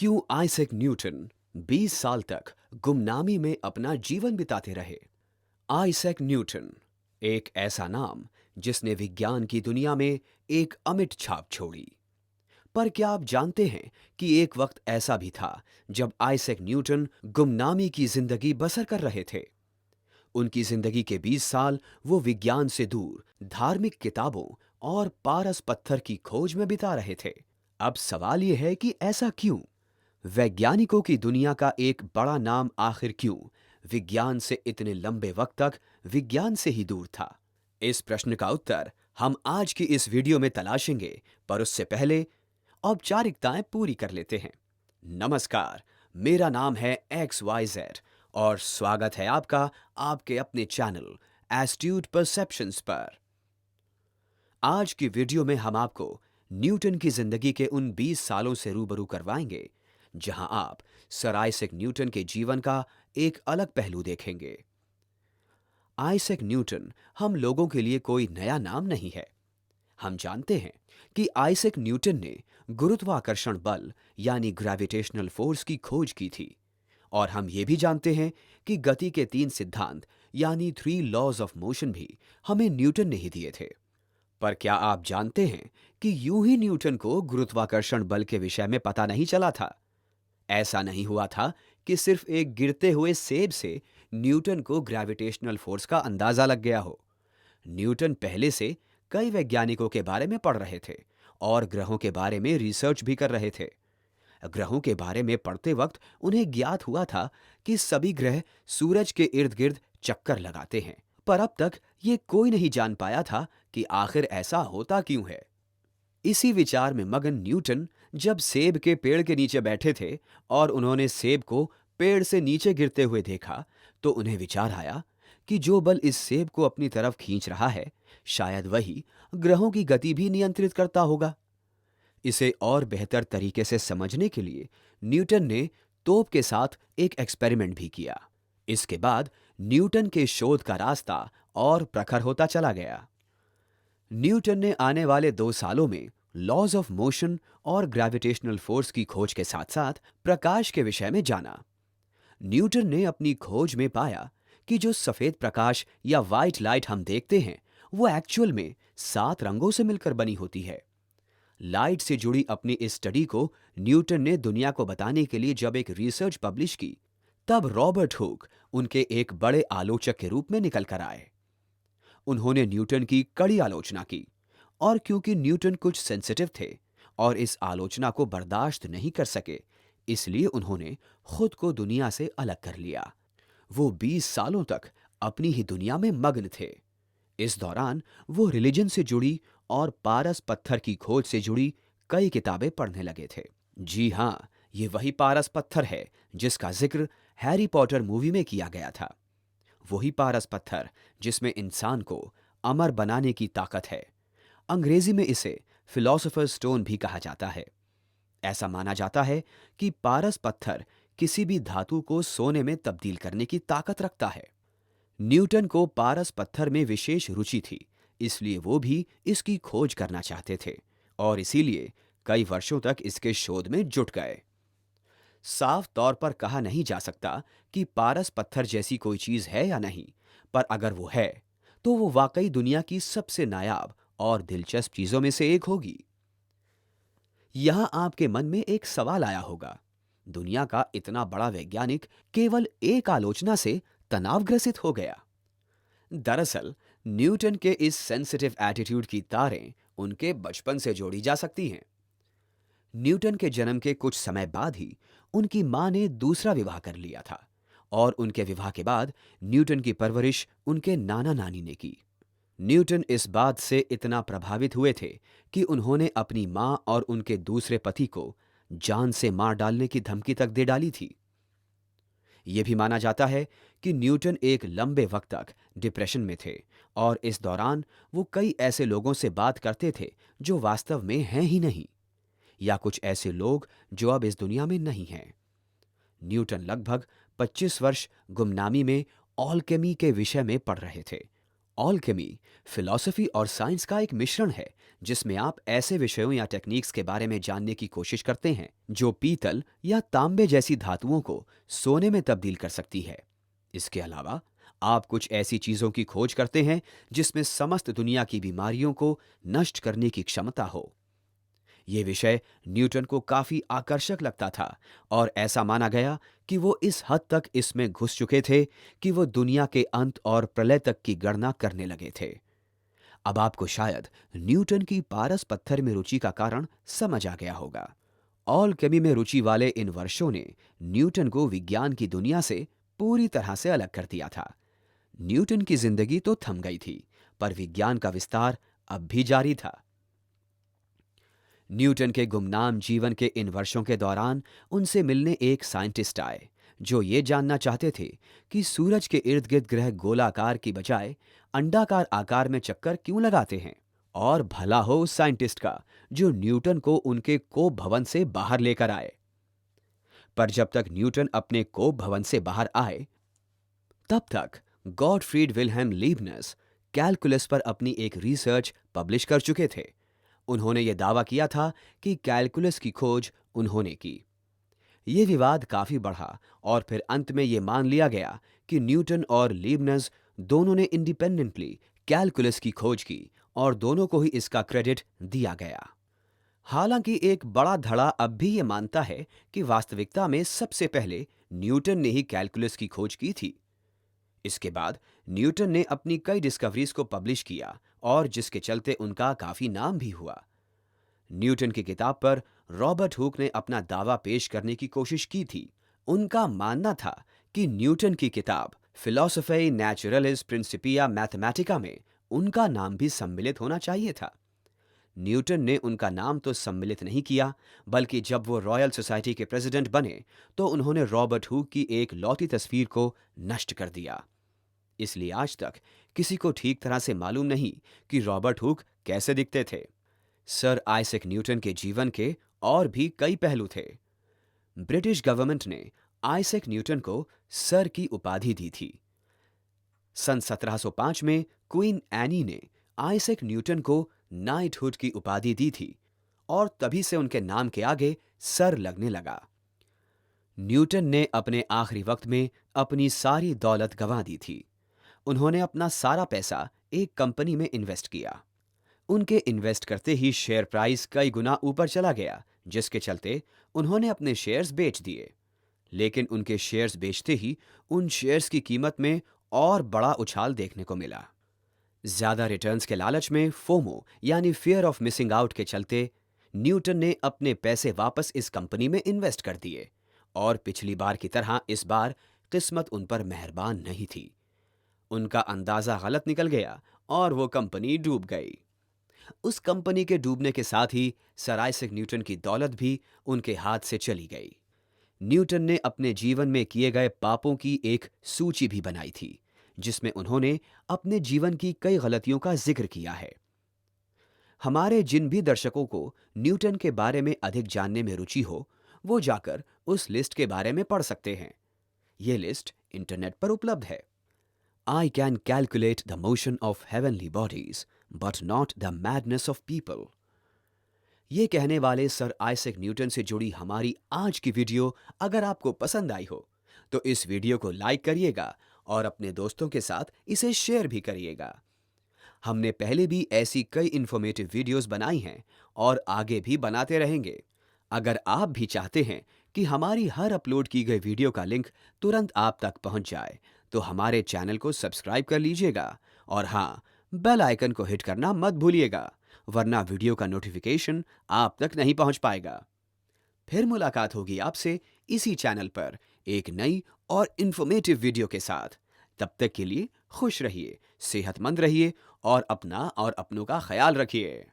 क्यों Isaac Newton 20 साल तक गुमनामी में अपना जीवन बिताते रहे? आइजैक न्यूटन, एक ऐसा नाम जिसने विज्ञान की दुनिया में एक अमिट छाप छोड़ी। पर क्या आप जानते हैं कि एक वक्त ऐसा भी था जब आइजैक न्यूटन गुमनामी की जिंदगी बसर कर रहे थे। उनकी जिंदगी के 20 साल वो विज्ञान से दूर धार्मिक किताबों और पारस पत्थर की खोज में बिता रहे थे। अब सवाल यह है कि ऐसा क्यों? वैज्ञानिकों की दुनिया का एक बड़ा नाम आखिर क्यों विज्ञान से इतने लंबे वक्त तक विज्ञान से ही दूर था? इस प्रश्न का उत्तर हम आज की इस वीडियो में तलाशेंगे, पर उससे पहले औपचारिकताएं पूरी कर लेते हैं। नमस्कार, मेरा नाम है XYZ और स्वागत है आपका आपके अपने चैनल एस्ट्यूट परसेप्शंस पर। आज की वीडियो में हम आपको न्यूटन की जिंदगी के उन 20 सालों से रूबरू करवाएंगे जहां आप सर आइजैक न्यूटन के जीवन का एक अलग पहलू देखेंगे। आइजैक न्यूटन हम लोगों के लिए कोई नया नाम नहीं है। हम जानते हैं कि आइजैक न्यूटन ने गुरुत्वाकर्षण बल यानी ग्रेविटेशनल फोर्स की खोज की थी, और हम ये भी जानते हैं कि गति के 3 सिद्धांत यानी 3 लॉज ऑफ मोशन भी हमें न्यूटन ने ही दिए थे। पर क्या आप जानते हैं कि यूं ही न्यूटन को गुरुत्वाकर्षण बल के विषय में पता नहीं चला था? ऐसा नहीं हुआ था कि सिर्फ एक गिरते हुए सेब से न्यूटन को ग्रेविटेशनल फोर्स का अंदाजा लग गया हो। न्यूटन पहले से कई वैज्ञानिकों के बारे में पढ़ रहे थे और ग्रहों के बारे में रिसर्च भी कर रहे थे। ग्रहों के बारे में पढ़ते वक्त उन्हें ज्ञात हुआ था कि सभी ग्रह सूरज के इर्द गिर्द चक्कर लगाते हैं, पर अब तक ये कोई नहीं जान पाया था कि आखिर ऐसा होता क्यों है। इसी विचार में मगन न्यूटन जब सेब के पेड़ के नीचे बैठे थे और उन्होंने सेब को पेड़ से नीचे गिरते हुए देखा, तो उन्हें विचार आया कि जो बल इस सेब को अपनी तरफ खींच रहा है, शायद वही ग्रहों की गति भी नियंत्रित करता होगा। इसे और बेहतर तरीके से समझने के लिए न्यूटन ने तोप के साथ एक एक्सपेरिमेंट भी किया। इसके बाद न्यूटन के शोध का रास्ता और प्रखर होता चला गया। न्यूटन ने आने वाले 2 सालों में लॉज ऑफ मोशन और ग्रेविटेशनल फोर्स की खोज के साथ साथ प्रकाश के विषय में जाना। न्यूटन ने अपनी खोज में पाया कि जो सफेद प्रकाश या व्हाइट लाइट हम देखते हैं, वो एक्चुअल में 7 रंगों से मिलकर बनी होती है। लाइट से जुड़ी अपनी इस स्टडी को न्यूटन ने दुनिया को बताने के लिए जब एक रिसर्च पब्लिश की, तब रॉबर्ट हुक उनके एक बड़े आलोचक के रूप में निकल कर आए। उन्होंने न्यूटन की कड़ी आलोचना की, और क्योंकि न्यूटन कुछ सेंसिटिव थे और इस आलोचना को बर्दाश्त नहीं कर सके, इसलिए उन्होंने खुद को दुनिया से अलग कर लिया। वो 20 सालों तक अपनी ही दुनिया में मग्न थे। इस दौरान वो रिलीजन से जुड़ी और पारस पत्थर की खोज से जुड़ी कई किताबें पढ़ने लगे थे। जी हाँ, ये वही पारस पत्थर है जिसका जिक्र हैरी पॉटर मूवी में किया गया था। वही पारस पत्थर जिसमें इंसान को अमर बनाने की ताकत है। अंग्रेजी में इसे फिलॉसफर स्टोन भी कहा जाता है। ऐसा माना जाता है कि पारस पत्थर किसी भी धातु को सोने में तब्दील करने की ताकत रखता है। न्यूटन को पारस पत्थर में विशेष रुचि थी, इसलिए वो भी इसकी खोज करना चाहते थे और इसीलिए कई वर्षों तक इसके शोध में जुट गए। साफ तौर पर कहा नहीं जा सकता कि पारस पत्थर जैसी कोई चीज है या नहीं, पर अगर वो है, तो वो वाकई दुनिया की सबसे नायाब और दिलचस्प चीजों में से एक होगी। यहां आपके मन में एक सवाल आया होगा, दुनिया का इतना बड़ा वैज्ञानिक केवल एक आलोचना से तनावग्रसित हो गया। दरअसल न्यूटन के इस सेंसिटिव एटीट्यूड की तारें उनके बचपन से जोड़ी जा सकती हैं। न्यूटन के जन्म के कुछ समय बाद ही उनकी मां ने दूसरा विवाह कर लिया था, और उनके विवाह के बाद न्यूटन की परवरिश उनके नाना नानी ने की। न्यूटन इस बात से इतना प्रभावित हुए थे कि उन्होंने अपनी मां और उनके दूसरे पति को जान से मार डालने की धमकी तक दे डाली थी। यह भी माना जाता है कि न्यूटन एक लंबे वक्त तक डिप्रेशन में थे, और इस दौरान वो कई ऐसे लोगों से बात करते थे जो वास्तव में हैं ही नहीं, या कुछ ऐसे लोग जो अब इस दुनिया में नहीं हैं। न्यूटन लगभग 25 वर्ष गुमनामी में ऑलकेमी के विषय में पढ़ रहे थे, ऑलकेमी फिलॉसफी और साइंस का एक मिश्रण है जिसमें आप ऐसे विषयों या टेक्निक्स के बारे में जानने की कोशिश करते हैं जो पीतल या तांबे जैसी धातुओं को सोने में तब्दील कर सकती है। इसके अलावा आप कुछ ऐसी चीजों की खोज करते हैं जिसमें समस्त दुनिया की बीमारियों को नष्ट करने की क्षमता हो। ये विषय न्यूटन को काफी आकर्षक लगता था और ऐसा माना गया कि वो इस हद तक इसमें घुस चुके थे कि वो दुनिया के अंत और प्रलय तक की गणना करने लगे थे। अब आपको शायद न्यूटन की पारस पत्थर में रुचि का कारण समझ आ गया होगा। ऑलकेमी में रुचि वाले इन वर्षों ने न्यूटन को विज्ञान की दुनिया से पूरी तरह से अलग कर दिया था। न्यूटन की जिंदगी तो थम गई थी, पर विज्ञान का विस्तार अब भी जारी था। न्यूटन के गुमनाम जीवन के इन वर्षों के दौरान उनसे मिलने एक साइंटिस्ट आए जो ये जानना चाहते थे कि सूरज के इर्द गिर्द ग्रह गोलाकार की बजाय अंडाकार आकार में चक्कर क्यों लगाते हैं। और भला हो उस साइंटिस्ट का जो न्यूटन को उनके कोप भवन से बाहर लेकर आए। पर जब तक न्यूटन अपने कोप भवन से बाहर आए तब तक गॉटफ्रीड विल्हेम लीबनिज़ कैलकुलस पर अपनी एक रिसर्च पब्लिश कर चुके थे। उन्होंने यह दावा किया था कि कैलकुलस की खोज उन्होंने की। यह विवाद काफी बढ़ा और फिर अंत में यह मान लिया गया कि न्यूटन और लीबनिज़ दोनों ने इंडिपेंडेंटली कैलकुलस की खोज की और दोनों को ही इसका क्रेडिट दिया गया। हालांकि एक बड़ा धड़ा अब भी यह मानता है कि वास्तविकता में सबसे पहले न्यूटन ने ही कैलकुलस की खोज की थी। इसके बाद न्यूटन ने अपनी कई डिस्कवरीज को पब्लिश किया और जिसके चलते उनका काफी नाम भी हुआ। न्यूटन की किताब पर रॉबर्ट हुक ने अपना दावा पेश करने की कोशिश की थी। उनका मानना था कि न्यूटन की किताब फिलोसोफी नेचुरलिस प्रिंसिपिया मैथमेटिका में उनका नाम भी सम्मिलित होना चाहिए था। न्यूटन ने उनका नाम तो सम्मिलित नहीं किया, बल्कि जब वो रॉयल सोसाइटी के प्रेसिडेंट बने तो उन्होंने रॉबर्ट हुक की एक लौती तस्वीर को नष्ट कर दिया। इसलिए आज तक किसी को ठीक तरह से मालूम नहीं कि रॉबर्ट हुक कैसे दिखते थे। सर आइजैक न्यूटन के जीवन के और भी कई पहलू थे। ब्रिटिश गवर्नमेंट ने आइजैक न्यूटन को सर की उपाधि दी थी। सन 1705 में क्वीन एनी ने आइजैक न्यूटन को नाइटहुड की उपाधि दी थी और तभी से उनके नाम के आगे सर लगने लगा। न्यूटन ने अपने आखिरी वक्त में अपनी सारी दौलत गंवा दी थी। उन्होंने अपना सारा पैसा एक कंपनी में इन्वेस्ट किया। उनके इन्वेस्ट करते ही शेयर प्राइस कई गुना ऊपर चला गया, जिसके चलते उन्होंने अपने शेयर्स बेच दिए। लेकिन उनके शेयर्स बेचते ही उन शेयर्स की कीमत में और बड़ा उछाल देखने को मिला। ज्यादा रिटर्न्स के लालच में फोमो यानी फियर ऑफ मिसिंग आउट के चलते न्यूटन ने अपने पैसे वापस इस कंपनी में इन्वेस्ट कर दिए और पिछली बार की तरह इस बार किस्मत उन पर मेहरबान नहीं थी। उनका अंदाजा गलत निकल गया और वो कंपनी डूब गई। उस कंपनी के डूबने के साथ ही सर आइजैक न्यूटन की दौलत भी उनके हाथ से चली गई। न्यूटन ने अपने जीवन में किए गए पापों की एक सूची भी बनाई थी, जिसमें उन्होंने अपने जीवन की कई गलतियों का जिक्र किया है। हमारे जिन भी दर्शकों को न्यूटन के बारे में अधिक जानने में रुचि हो, वो जाकर उस लिस्ट के बारे में पढ़ सकते हैं। ये लिस्ट इंटरनेट पर उपलब्ध है। I can calculate the motion of heavenly bodies, but not the madness of people. ये कहने वाले सर आइजैक न्यूटन से जुड़ी हमारी आज की वीडियो अगर आपको पसंद आई हो तो इस वीडियो को लाइक करिएगा और अपने दोस्तों के साथ इसे शेयर भी करिएगा। हमने पहले भी ऐसी कई इन्फॉर्मेटिव वीडियोस बनाई हैं और आगे भी बनाते रहेंगे। अगर आप भी चाहते हैं कि हमारी हर अपलोड की गई वीडियो का लिंक तुरंत आप तक पहुंच जाए तो हमारे चैनल को सब्सक्राइब कर लीजिएगा और हाँ, बेल आइकन को हिट करना मत भूलिएगा, वरना वीडियो का नोटिफिकेशन आप तक नहीं पहुंच पाएगा। फिर मुलाकात होगी आपसे इसी चैनल पर एक नई और इन्फॉर्मेटिव वीडियो के साथ। तब तक के लिए खुश रहिए, सेहतमंद रहिए और अपना और अपनों का ख्याल रखिए।